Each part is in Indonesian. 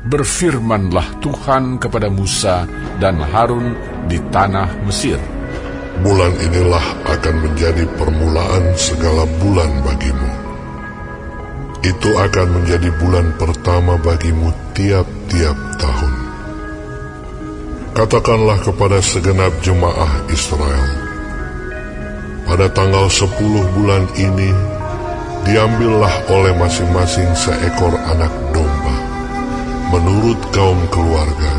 Berfirmanlah Tuhan kepada Musa dan Harun di tanah Mesir. Bulan inilah akan menjadi permulaan segala bulan bagimu. Itu akan menjadi bulan pertama bagimu tiap-tiap tahun. Katakanlah kepada segenap jemaah Israel, pada tanggal 10 bulan ini, diambillah oleh masing-masing seekor anak domba, menurut kaum keluarga,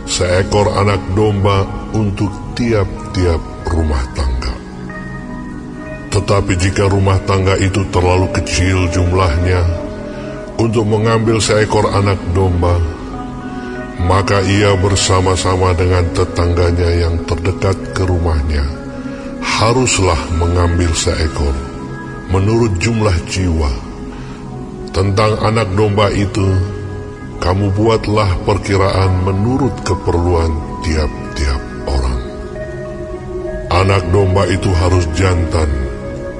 seekor anak domba untuk tiap-tiap rumah tangga. Tetapi jika rumah tangga itu terlalu kecil jumlahnya untuk mengambil seekor anak domba, maka ia bersama-sama dengan tetangganya yang terdekat ke rumahnya haruslah mengambil seekor menurut jumlah jiwa. Tentang anak domba itu, kamu buatlah perkiraan menurut keperluan tiap-tiap orang. Anak domba itu harus jantan,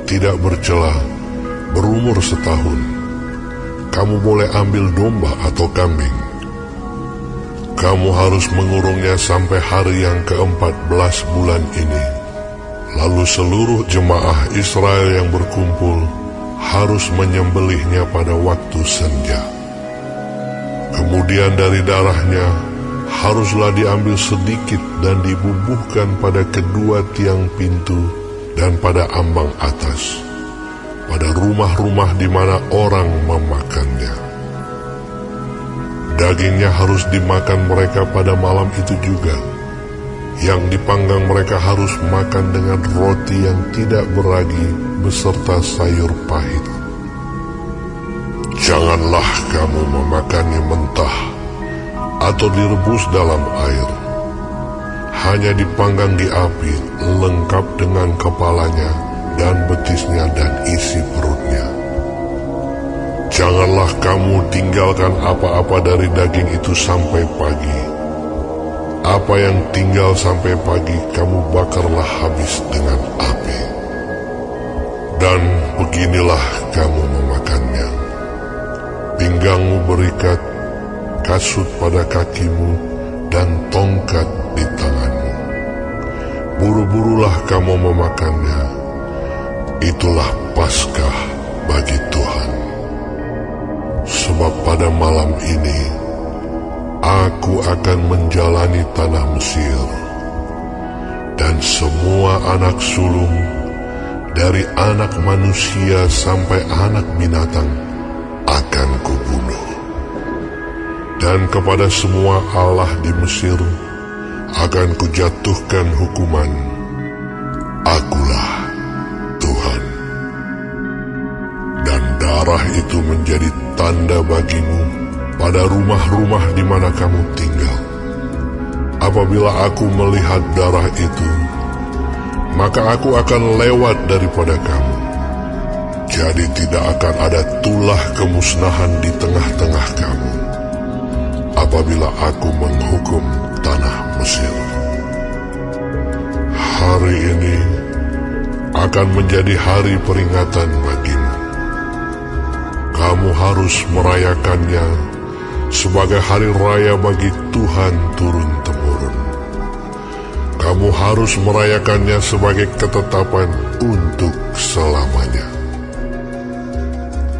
tidak bercela, berumur setahun. Kamu boleh ambil domba atau kambing. Kamu harus mengurungnya sampai hari yang ke-14 bulan ini. Lalu seluruh jemaah Israel yang berkumpul harus menyembelihnya pada waktu senja. Kemudian dari darahnya haruslah diambil sedikit dan dibubuhkan pada kedua tiang pintu dan pada ambang atas, pada rumah-rumah di mana orang memakannya. Dagingnya harus dimakan mereka pada malam itu juga. Yang dipanggang mereka harus makan dengan roti yang tidak beragi beserta sayur pahit. Janganlah kamu memakannya mentah atau direbus dalam air. Hanya dipanggang di api, lengkap dengan kepalanya dan betisnya dan isi perutnya. Janganlah kamu tinggalkan apa-apa dari daging itu sampai pagi. Apa yang tinggal sampai pagi kamu bakarlah habis dengan api. Dan beginilah kamu memakannya. Pinggangmu berikat, kasut pada kakimu, dan tongkat di tanganmu. Buru-burulah kamu memakannya. Itulah Paskah bagi Tuhan. Sebab pada malam ini aku akan menjalani tanah Mesir, dan semua anak sulung dari anak manusia sampai anak binatang akan kubunuh. Dan kepada semua allah di Mesir akan kujatuhkan hukuman. Akulah Tuhan. Dan darah itu menjadi tanda bagimu pada rumah-rumah di mana kamu tinggal. Apabila aku melihat darah itu, maka aku akan lewat daripada kamu. Jadi tidak akan ada tulah kemusnahan di tengah-tengah kamu apabila aku menghukum tanah Mesir. Hari ini akan menjadi hari peringatan bagimu. Kamu harus merayakannya sebagai hari raya bagi Tuhan turun-temurun. Kamu harus merayakannya sebagai ketetapan untuk selamanya.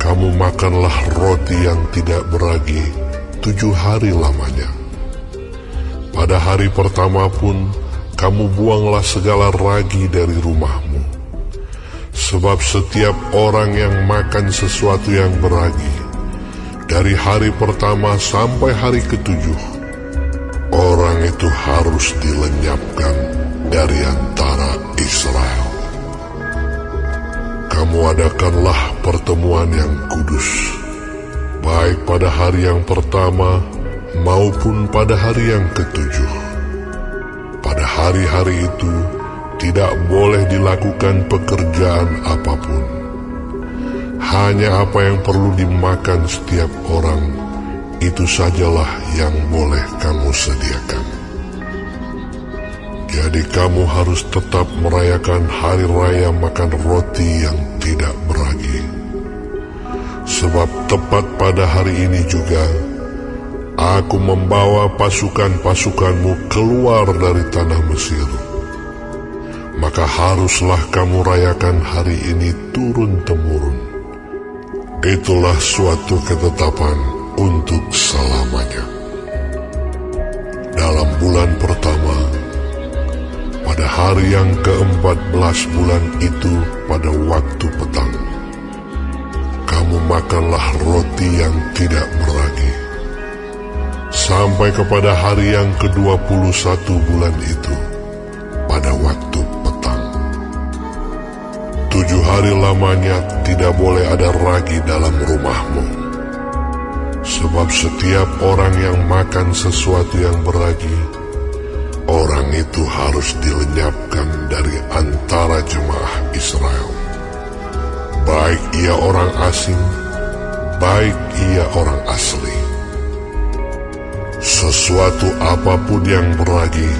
Kamu makanlah roti yang tidak beragi 7 hari lamanya. Pada hari pertama pun kamu buanglah segala ragi dari rumahmu. Sebab setiap orang yang makan sesuatu yang beragi, dari hari pertama sampai hari ke-7, orang itu harus dilenyapkan dari antara Israel. Kamu adakanlah pertemuan yang kudus, baik pada hari yang pertama maupun pada hari yang ke-7. Pada hari-hari itu tidak boleh dilakukan pekerjaan apapun. Hanya apa yang perlu dimakan setiap orang, itu sajalah yang boleh kamu sediakan. Jadi kamu harus tetap merayakan hari raya makan roti yang tidak beragi. Sebab tepat pada hari ini juga, Aku membawa pasukan-pasukanmu keluar dari tanah Mesir. Maka haruslah kamu rayakan hari ini turun-temurun. Itulah suatu ketetapan untuk selamanya. Dalam bulan pertama, pada hari yang ke-14 bulan itu pada waktu petang, kamu makanlah roti yang tidak beragi. Sampai kepada hari yang ke-21 bulan itu, pada waktu petang. 7 hari lamanya tidak boleh ada ragi dalam rumahmu. Sebab setiap orang yang makan sesuatu yang beragi, orang itu harus dilenyapkan dari antara jemaah Israel. Baik ia orang asing, baik ia orang asli. Sesuatu apapun yang beragi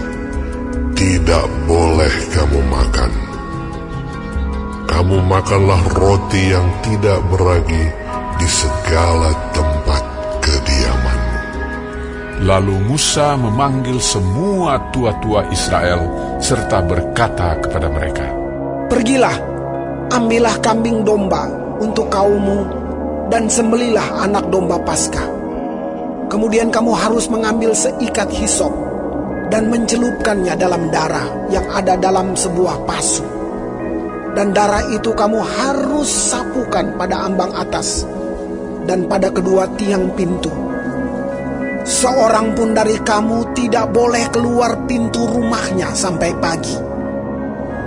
tidak boleh kamu makan. Kamu makanlah roti yang tidak beragi di segala tempat kediamanmu. Lalu Musa memanggil semua tua-tua Israel serta berkata kepada mereka, "Pergilah, ambillah kambing domba untuk kaummu dan sembelilah anak domba Paskah. Kemudian kamu harus mengambil seikat hisop dan mencelupkannya dalam darah yang ada dalam sebuah pasu. Dan darah itu kamu harus sapukan pada ambang atas dan pada kedua tiang pintu. Seorang pun dari kamu tidak boleh keluar pintu rumahnya sampai pagi.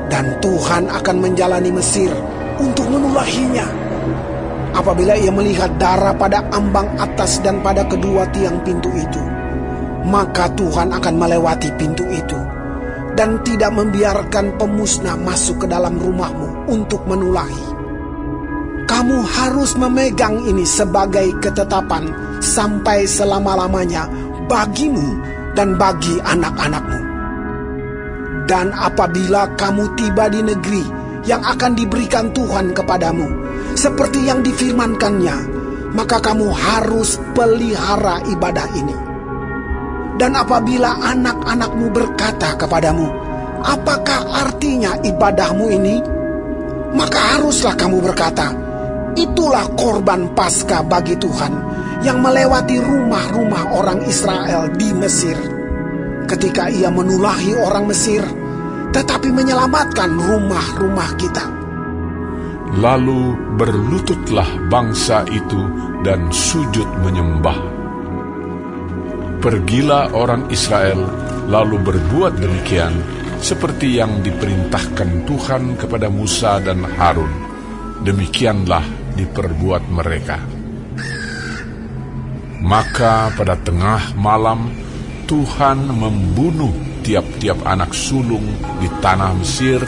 Dan Tuhan akan menjalani Mesir untuk menulahinya. Apabila ia melihat darah pada ambang atas dan pada kedua tiang pintu itu, maka Tuhan akan melewati pintu itu dan tidak membiarkan pemusnah masuk ke dalam rumahmu untuk menulahi. Kamu harus memegang ini sebagai ketetapan sampai selama-lamanya bagimu dan bagi anak-anakmu. Dan apabila kamu tiba di negeri yang akan diberikan Tuhan kepadamu, seperti yang difirmankannya, maka kamu harus pelihara ibadah ini. Dan apabila anak-anakmu berkata kepadamu, apakah artinya ibadahmu ini? Maka haruslah kamu berkata, itulah korban Paskah bagi Tuhan yang melewati rumah-rumah orang Israel di Mesir, ketika ia menulahi orang Mesir, tetapi menyelamatkan rumah-rumah kita. Lalu berlututlah bangsa itu dan sujud menyembah. Pergilah orang Israel lalu berbuat demikian seperti yang diperintahkan Tuhan kepada Musa dan Harun. Demikianlah diperbuat mereka. Maka pada tengah malam Tuhan membunuh tiap-tiap anak sulung di tanah Mesir,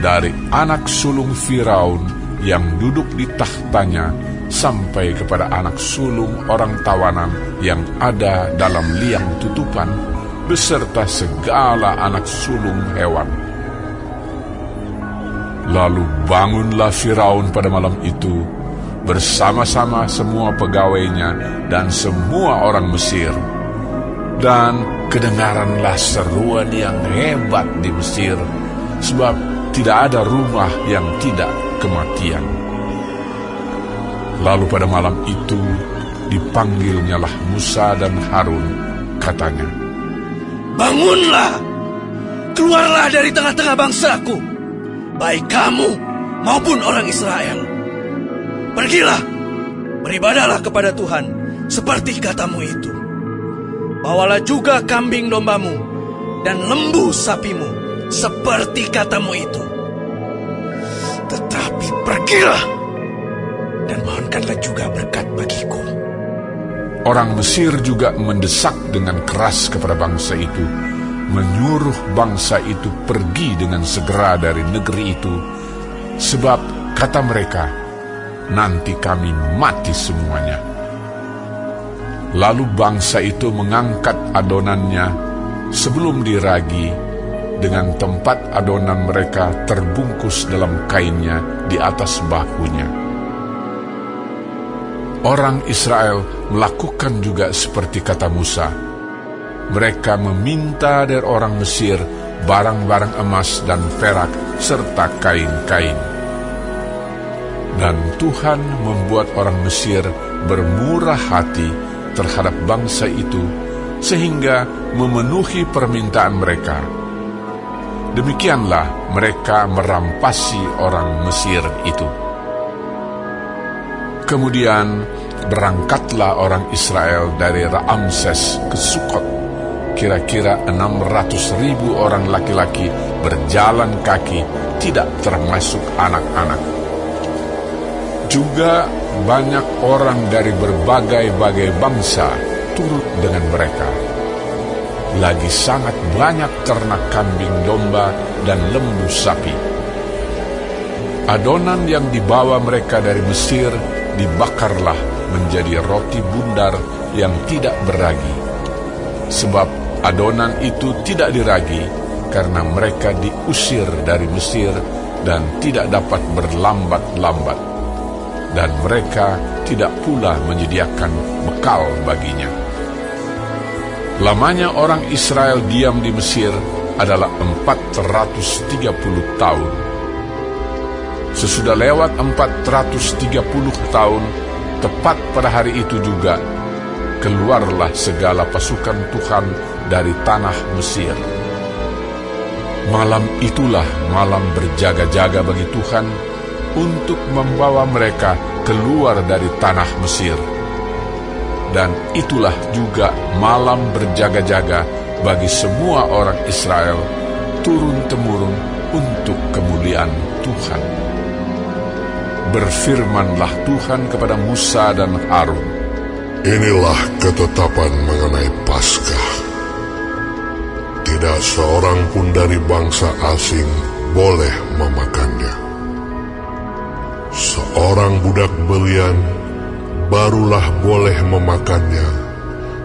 dari anak sulung Firaun yang duduk di tahtanya sampai kepada anak sulung orang tawanan yang ada dalam liang tutupan, beserta segala anak sulung hewan. Lalu bangunlah Firaun pada malam itu bersama-sama semua pegawainya dan semua orang Mesir. Dan kedengaranlah seruan yang hebat di Mesir, sebab tidak ada rumah yang tidak kematian. Lalu pada malam itu dipanggilnyalah Musa dan Harun, katanya, "Bangunlah, keluarlah dari tengah-tengah bangsaku, baik kamu maupun orang Israel. Pergilah, beribadahlah kepada Tuhan seperti katamu itu. Bawalah juga kambing dombamu dan lembu sapimu seperti katamu itu. Tetapi pergilah dan mohonkanlah juga berkat bagiku." Orang Mesir juga mendesak dengan keras kepada bangsa itu, menyuruh bangsa itu pergi dengan segera dari negeri itu, sebab kata mereka, nanti kami mati semuanya. Lalu bangsa itu mengangkat adonannya sebelum diragi, dengan tempat adonan mereka terbungkus dalam kainnya di atas bahunya. Orang Israel melakukan juga seperti kata Musa. Mereka meminta dari orang Mesir barang-barang emas dan perak serta kain-kain. Dan Tuhan membuat orang Mesir bermurah hati terhadap bangsa itu sehingga memenuhi permintaan mereka. Demikianlah mereka merampasi orang Mesir itu. Kemudian berangkatlah orang Israel dari Ramses ke Sukot. Kira-kira 600.000 orang laki-laki berjalan kaki, tidak termasuk anak-anak. Juga banyak orang dari berbagai-bagai bangsa turut dengan mereka. Lagi sangat banyak ternak kambing domba dan lembu sapi. Adonan yang dibawa mereka dari Mesir dibakarlah menjadi roti bundar yang tidak beragi. Sebab adonan itu tidak diragi karena mereka diusir dari Mesir dan tidak dapat berlambat-lambat. Dan mereka tidak pula menyediakan bekal baginya. Lamanya orang Israel diam di Mesir adalah 430 tahun. Sesudah lewat 430 tahun, tepat pada hari itu juga, keluarlah segala pasukan Tuhan dari tanah Mesir. Malam itulah malam berjaga-jaga bagi Tuhan untuk membawa mereka keluar dari tanah Mesir. Dan itulah juga malam berjaga-jaga bagi semua orang Israel turun-temurun untuk kemuliaan Tuhan. Berfirmanlah Tuhan kepada Musa dan Harun. Inilah ketetapan mengenai Paskah. Tidak seorang pun dari bangsa asing boleh memakannya. Seorang budak belian barulah boleh memakannya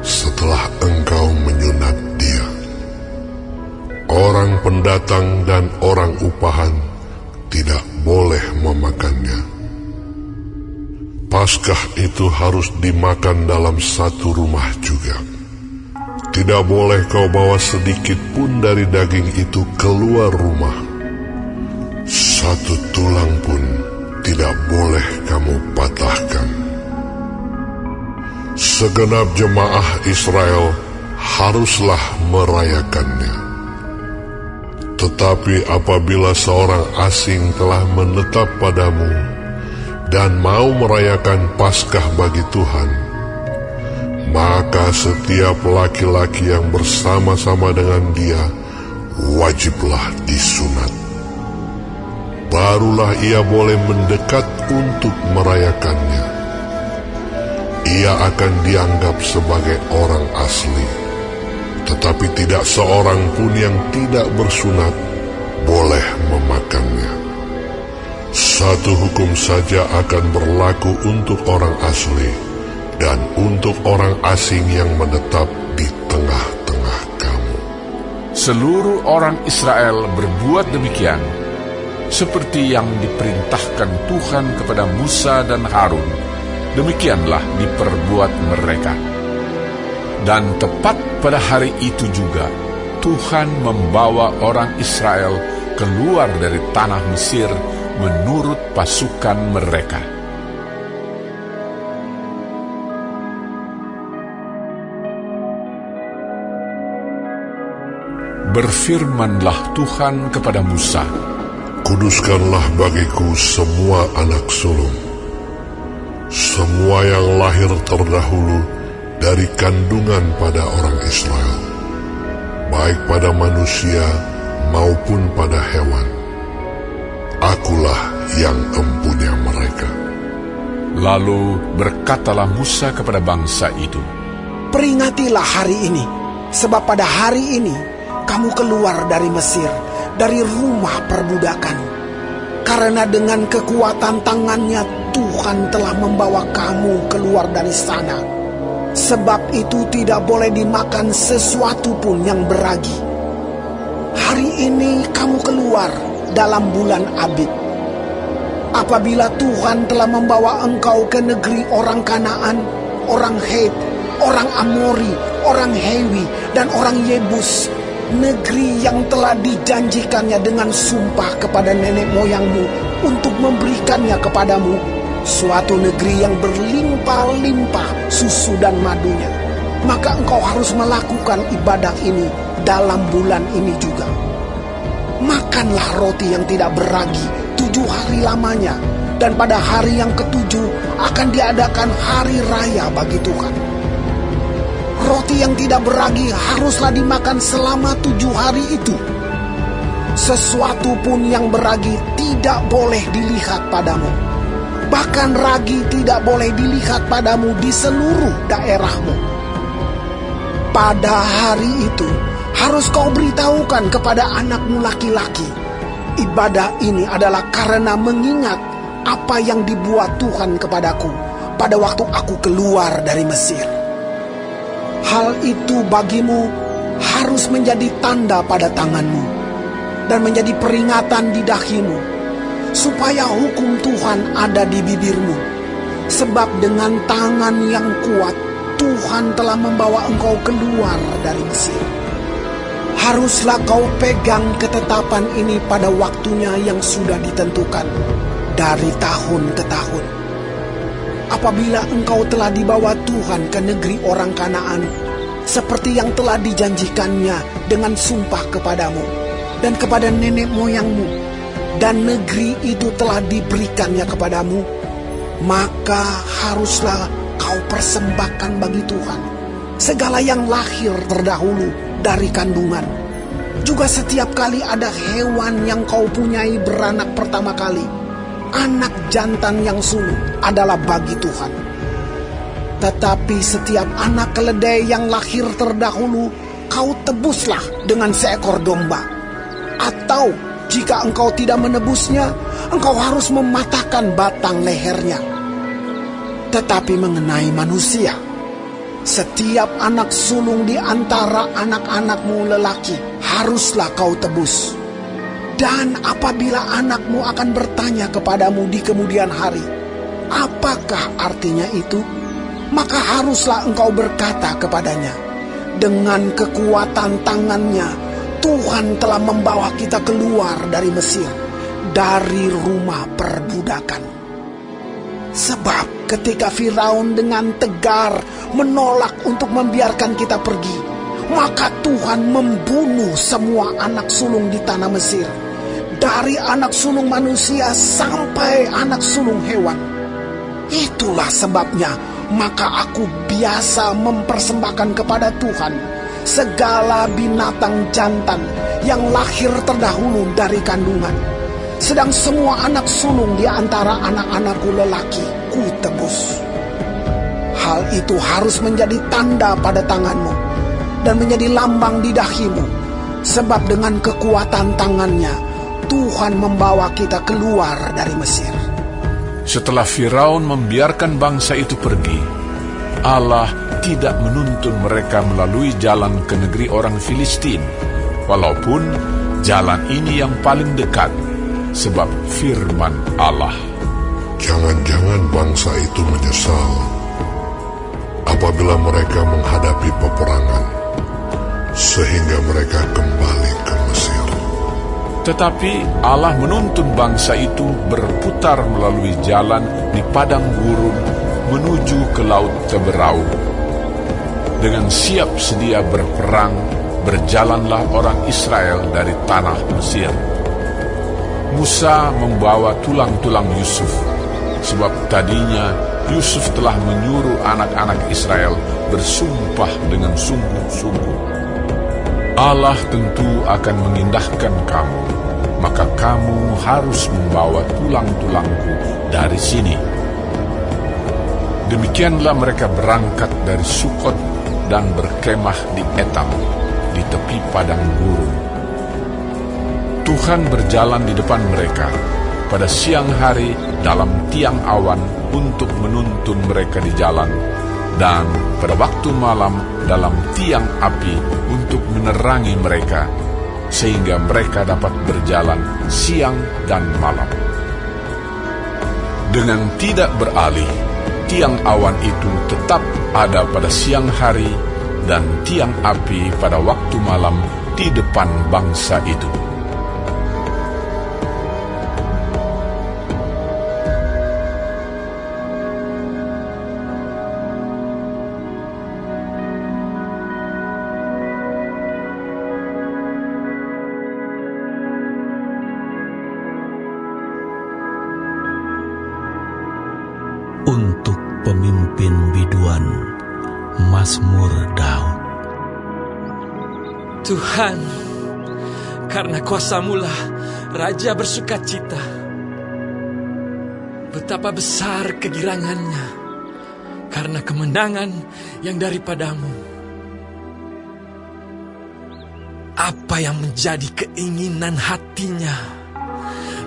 setelah engkau menyunat dia. Orang pendatang dan orang upahan tidak boleh memakannya. Paskah itu harus dimakan dalam satu rumah juga. Tidak boleh kau bawa sedikit pun dari daging itu keluar rumah. Satu tulang pun tidak boleh kamu patahkan. Segenap jemaah Israel haruslah merayakannya. Tetapi apabila seorang asing telah menetap padamu dan mau merayakan Paskah bagi Tuhan, maka setiap laki-laki yang bersama-sama dengan dia wajiblah disunat. Barulah ia boleh mendekat untuk merayakannya. Ia akan dianggap sebagai orang asli, tetapi tidak seorang pun yang tidak bersunat boleh memakannya. Satu hukum saja akan berlaku untuk orang asli dan untuk orang asing yang menetap di tengah-tengah kamu. Seluruh orang Israel berbuat demikian, seperti yang diperintahkan Tuhan kepada Musa dan Harun. Demikianlah diperbuat mereka. Dan tepat pada hari itu juga, Tuhan membawa orang Israel keluar dari tanah Mesir menurut pasukan mereka. Berfirmanlah Tuhan kepada Musa, Kuduskanlah bagiku semua anak sulung, semua yang lahir terdahulu dari kandungan pada orang Israel, baik pada manusia maupun pada hewan. Akulah yang empunya mereka. Lalu berkatalah Musa kepada bangsa itu, Peringatilah hari ini, sebab pada hari ini kamu keluar dari Mesir, dari rumah perbudakan. Karena dengan kekuatan tangannya Tuhan telah membawa kamu keluar dari sana. Sebab itu tidak boleh dimakan sesuatu pun yang beragi. Hari ini kamu keluar dalam bulan Abib. Apabila Tuhan telah membawa engkau ke negeri orang Kanaan, orang Het, orang Amori, orang Hewi, dan orang Yebus, negeri yang telah dijanjikannya dengan sumpah kepada nenek moyangmu untuk memberikannya kepadamu, suatu negeri yang berlimpah-limpah susu dan madunya, maka engkau harus melakukan ibadah ini dalam bulan ini juga. Makanlah roti yang tidak beragi 7 hari lamanya, dan pada hari yang ke-7 akan diadakan hari raya bagi Tuhan. Roti yang tidak beragi haruslah dimakan selama 7 hari itu. Sesuatu pun yang beragi tidak boleh dilihat padamu. Bahkan ragi tidak boleh dilihat padamu di seluruh daerahmu. Pada hari itu harus kau beritahukan kepada anakmu laki-laki. Ibadah ini adalah karena mengingat apa yang dibuat Tuhan kepadaku pada waktu aku keluar dari Mesir. Hal itu bagimu harus menjadi tanda pada tanganmu dan menjadi peringatan di dahimu, supaya hukum Tuhan ada di bibirmu. Sebab dengan tangan yang kuat Tuhan telah membawa engkau keluar dari Mesir. Haruslah kau pegang ketetapan ini pada waktunya yang sudah ditentukan, dari tahun ke tahun. Apabila engkau telah dibawa Tuhan ke negeri orang Kanaan, seperti yang telah dijanjikannya dengan sumpah kepadamu dan kepada nenek moyangmu, dan negeri itu telah diberikannya kepadamu, maka haruslah kau persembahkan bagi Tuhan segala yang lahir terdahulu dari kandungan. Juga setiap kali ada hewan yang kau punyai beranak pertama kali, anak jantan yang sulung adalah bagi Tuhan. Tetapi setiap anak keledai yang lahir terdahulu kau tebuslah dengan seekor domba. Atau jika engkau tidak menebusnya, engkau harus mematahkan batang lehernya. Tetapi mengenai manusia, setiap anak sulung di antara anak-anakmu lelaki haruslah kau tebus. Dan apabila anakmu akan bertanya kepadamu di kemudian hari, apakah artinya itu? Maka haruslah engkau berkata kepadanya, dengan kekuatan tangannya Tuhan telah membawa kita keluar dari Mesir, dari rumah perbudakan. Sebab ketika Firaun dengan tegar menolak untuk membiarkan kita pergi, maka Tuhan membunuh semua anak sulung di tanah Mesir, dari anak sulung manusia sampai anak sulung hewan. Itulah sebabnya maka aku biasa mempersembahkan kepada Tuhan segala binatang jantan yang lahir terdahulu dari kandungan. Sedang semua anak sulung di antara anak-anakku lelaki ku tebus. Hal itu harus menjadi tanda pada tanganmu dan menjadi lambang di dahimu, sebab dengan kekuatan tangannya Tuhan membawa kita keluar dari Mesir. Setelah Firaun membiarkan bangsa itu pergi, Allah tidak menuntun mereka melalui jalan ke negeri orang Filistin, walaupun jalan ini yang paling dekat, sebab firman Allah, Jangan-jangan bangsa itu menyesal apabila mereka menghadapi peperangan, sehingga mereka kembali ke Mesir. Tetapi Allah menuntun bangsa itu berputar melalui jalan di padang gurun menuju ke Laut Teberau. Dengan siap sedia berperang, berjalanlah orang Israel dari tanah Mesir. Musa membawa tulang-tulang Yusuf, sebab tadinya Yusuf telah menyuruh anak-anak Israel bersumpah dengan sungguh-sungguh. Allah tentu akan mengindahkan kamu, maka kamu harus membawa tulang-tulangku dari sini. Demikianlah mereka berangkat dari Sukot dan berkemah di Etam, di tepi padang gurun. Tuhan berjalan di depan mereka pada siang hari dalam tiang awan untuk menuntun mereka di jalan, dan pada waktu malam dalam tiang api untuk menerangi mereka, sehingga mereka dapat berjalan siang dan malam. Dengan tidak beralih, tiang awan itu tetap ada pada siang hari dan tiang api pada waktu malam di depan bangsa itu. Untuk pemimpin biduan, Mazmur Daud. Tuhan, karena kuasa-Mu-lah Raja bersukacita. Betapa besar kegirangannya karena kemenangan yang daripada-Mu. Apa yang menjadi keinginan hatinya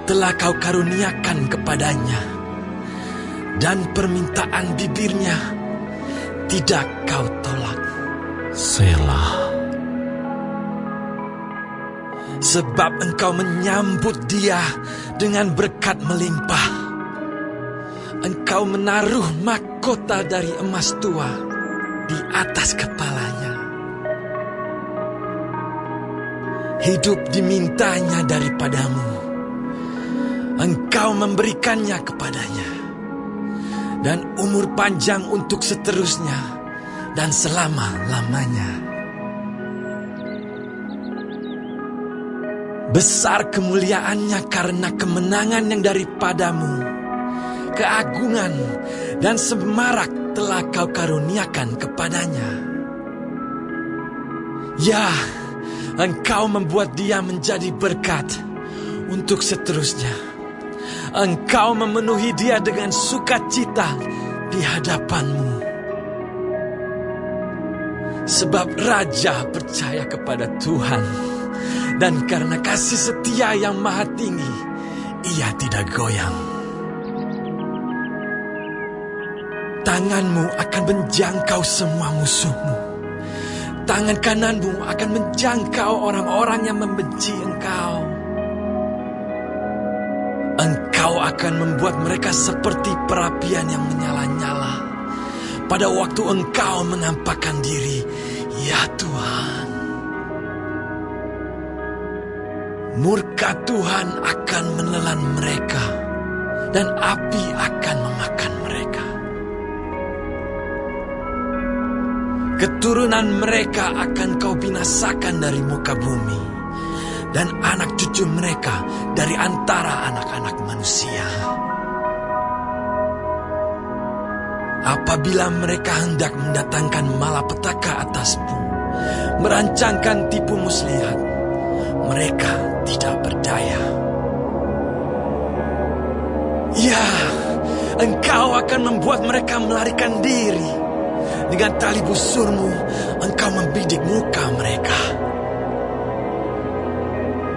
telah Kau karuniakan kepadanya, dan permintaan bibirnya tidak Kau tolak. Selah. Sebab Engkau menyambut dia dengan berkat melimpah. Engkau menaruh mahkota dari emas tua di atas kepalanya. Hidup dimintanya daripada-Mu. Engkau memberikannya kepadanya, dan umur panjang untuk seterusnya dan selama-lamanya. Besar kemuliaannya karena kemenangan yang daripada-Mu. Keagungan dan semarak telah Kau karuniakan kepadanya. Ya, Engkau membuat dia menjadi berkat untuk seterusnya. Engkau memenuhi dia dengan sukacita di hadapan-Mu. Sebab Raja percaya kepada Tuhan, dan karena kasih setia yang maha tinggi, ia tidak goyang. Tangan-Mu akan menjangkau semua musuh-Mu. Tangan kanan-Mu akan menjangkau orang-orang yang membenci Engkau. Engkau akan membuat mereka seperti perapian yang menyala-nyala pada waktu Engkau menampakkan diri, ya Tuhan. Murka Tuhan akan menelan mereka, dan api akan memakan mereka. Keturunan mereka akan Kau binasakan dari muka bumi, dan anak cucu mereka dari antara anak-anak manusia. Apabila mereka hendak mendatangkan malapetaka atas-Mu, merancangkan tipu muslihat, mereka tidak berdaya. Ya, Engkau akan membuat mereka melarikan diri. Dengan tali busur-Mu, Engkau membidik muka mereka.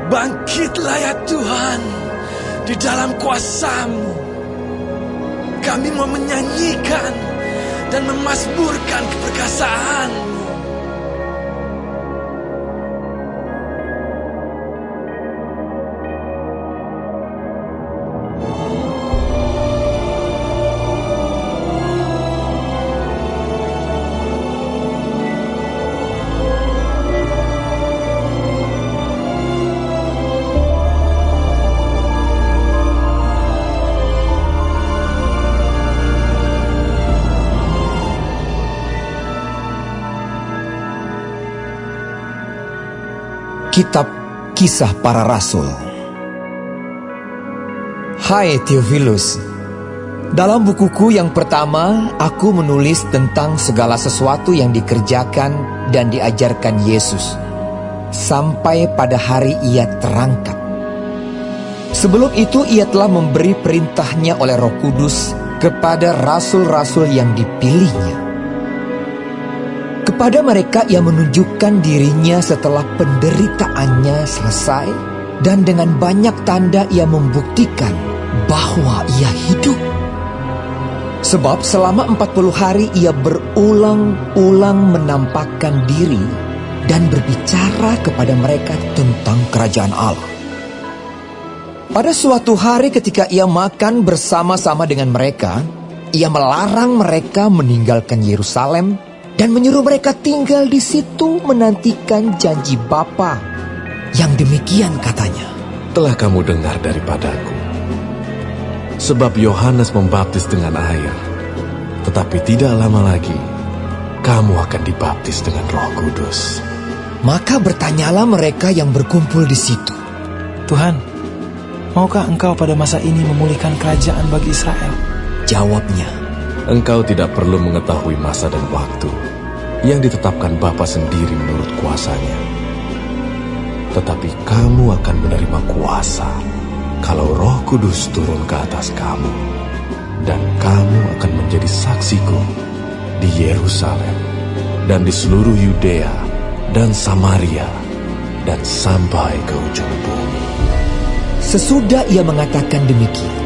Bangkitlah ya Tuhan, di dalam kuasa-Mu. Kami mau menyanyikan dan memazmurkan keperkasaan-Mu. Kitab Kisah Para Rasul. Hai Theophilus, dalam bukuku yang pertama aku menulis tentang segala sesuatu yang dikerjakan dan diajarkan Yesus sampai pada hari ia terangkat. Sebelum itu ia telah memberi perintahnya oleh Roh Kudus kepada rasul-rasul yang dipilihnya. Kepada mereka ia menunjukkan dirinya setelah penderitaannya selesai, dan dengan banyak tanda ia membuktikan bahwa ia hidup. Sebab selama 40 hari ia berulang-ulang menampakkan diri dan berbicara kepada mereka tentang kerajaan Allah. Pada suatu hari ketika ia makan bersama-sama dengan mereka, ia melarang mereka meninggalkan Yerusalem dan menyuruh mereka tinggal di situ menantikan janji Bapa. Yang demikian katanya, Telah kamu dengar daripadaku. Sebab Yohanes membaptis dengan air, tetapi tidak lama lagi kamu akan dibaptis dengan Roh Kudus. Maka bertanyalah mereka yang berkumpul di situ, Tuhan, maukah Engkau pada masa ini memulihkan kerajaan bagi Israel? Jawabnya, Engkau tidak perlu mengetahui masa dan waktu yang ditetapkan Bapa sendiri menurut kuasanya. Tetapi kamu akan menerima kuasa kalau Roh Kudus turun ke atas kamu, dan kamu akan menjadi saksiku di Yerusalem dan di seluruh Yudea dan Samaria dan sampai ke ujung bumi. sesudah ia mengatakan demikian,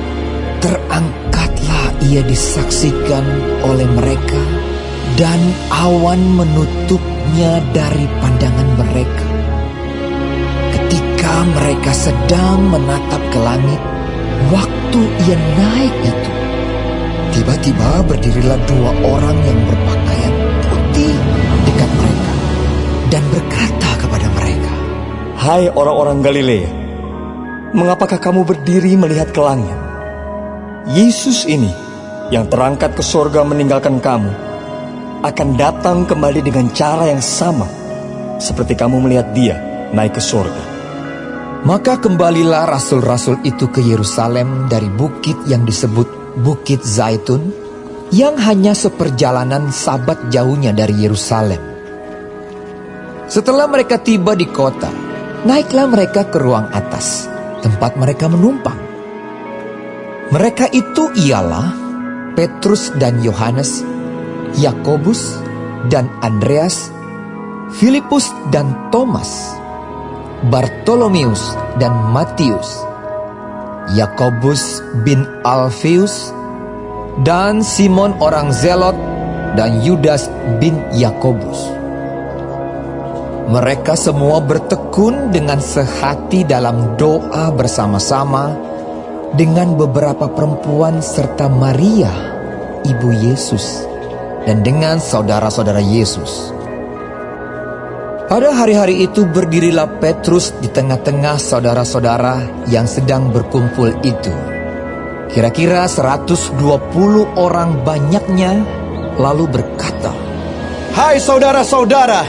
terangkatlah ia disaksikan oleh mereka, dan awan menutupnya dari pandangan mereka. Ketika mereka sedang menatap ke langit, waktu ia naik itu, tiba-tiba berdirilah 2 orang yang berpakaian putih dekat mereka dan berkata kepada mereka, Hai orang-orang Galilea, mengapakah kamu berdiri melihat ke langit? Yesus ini yang terangkat ke sorga meninggalkan kamu akan datang kembali dengan cara yang sama seperti kamu melihat dia naik ke sorga. Maka kembalilah rasul-rasul itu ke Yerusalem dari bukit yang disebut Bukit Zaitun, yang hanya seperjalanan sabat jauhnya dari Yerusalem. Setelah mereka tiba di kota, naiklah mereka ke ruang atas, tempat mereka menumpang. Mereka itu ialah Petrus dan Yohanes, Yakobus dan Andreas, Filipus dan Thomas, Bartolomeus dan Matius, Yakobus bin Alfeus, dan Simon orang Zelot, dan Yudas bin Yakobus. Mereka semua bertekun dengan sehati dalam doa bersama-sama dengan beberapa perempuan serta Maria, ibu Yesus, dan dengan saudara-saudara Yesus. Pada hari-hari itu berdirilah Petrus di tengah-tengah saudara-saudara yang sedang berkumpul itu. Kira-kira 120 orang banyaknya, lalu berkata, Hai saudara-saudara,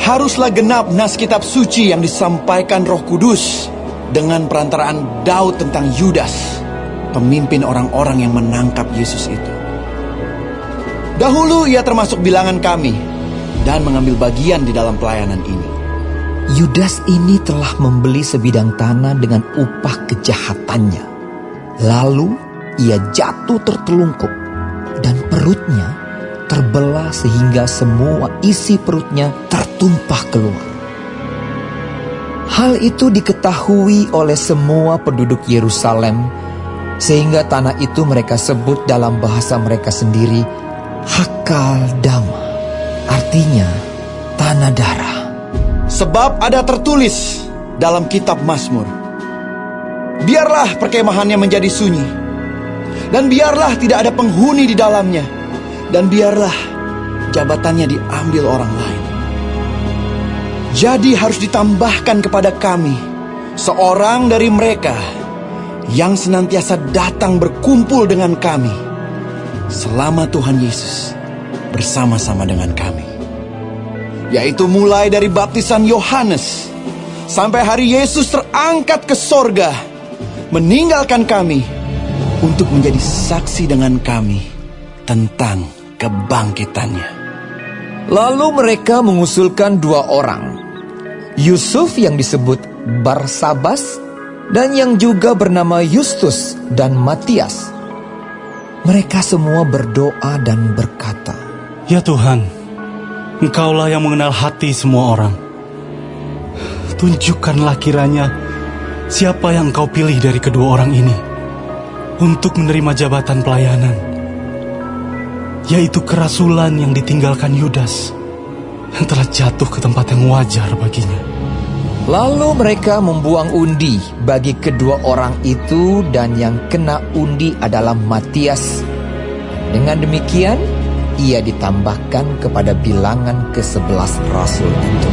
haruslah genap nas kitab suci yang disampaikan Roh Kudus dengan perantaraan Daud tentang Yudas, pemimpin orang-orang yang menangkap Yesus itu. Dahulu ia termasuk bilangan kami dan mengambil bagian di dalam pelayanan ini. Yudas ini telah membeli sebidang tanah dengan upah kejahatannya. Lalu ia jatuh tertelungkup dan perutnya terbelah sehingga semua isi perutnya tertumpah keluar. Hal itu diketahui oleh semua penduduk Yerusalem, sehingga tanah itu mereka sebut dalam bahasa mereka sendiri Hakaldama, artinya tanah darah. Sebab ada tertulis dalam kitab Mazmur, biarlah perkemahannya menjadi sunyi, dan biarlah tidak ada penghuni di dalamnya, dan biarlah jabatannya diambil orang lain. Jadi harus ditambahkan kepada kami seorang dari mereka yang senantiasa datang berkumpul dengan kami selama Tuhan Yesus bersama-sama dengan kami, yaitu mulai dari baptisan Yohanes sampai hari Yesus terangkat ke sorga, meninggalkan kami untuk menjadi saksi dengan kami tentang kebangkitannya. Lalu mereka mengusulkan 2 orang, Yusuf yang disebut Barsabas, dan yang juga bernama Justus dan Matias. Mereka semua berdoa dan berkata, Ya Tuhan, Engkaulah yang mengenal hati semua orang. Tunjukkanlah kiranya siapa yang Engkau pilih dari kedua orang ini untuk menerima jabatan pelayanan, yaitu kerasulan yang ditinggalkan Yudas, yang telah jatuh ke tempat yang wajar baginya. Lalu mereka membuang undi bagi kedua orang itu, dan yang kena undi adalah Matias. Dengan demikian, ia ditambahkan kepada bilangan ke-11 rasul itu.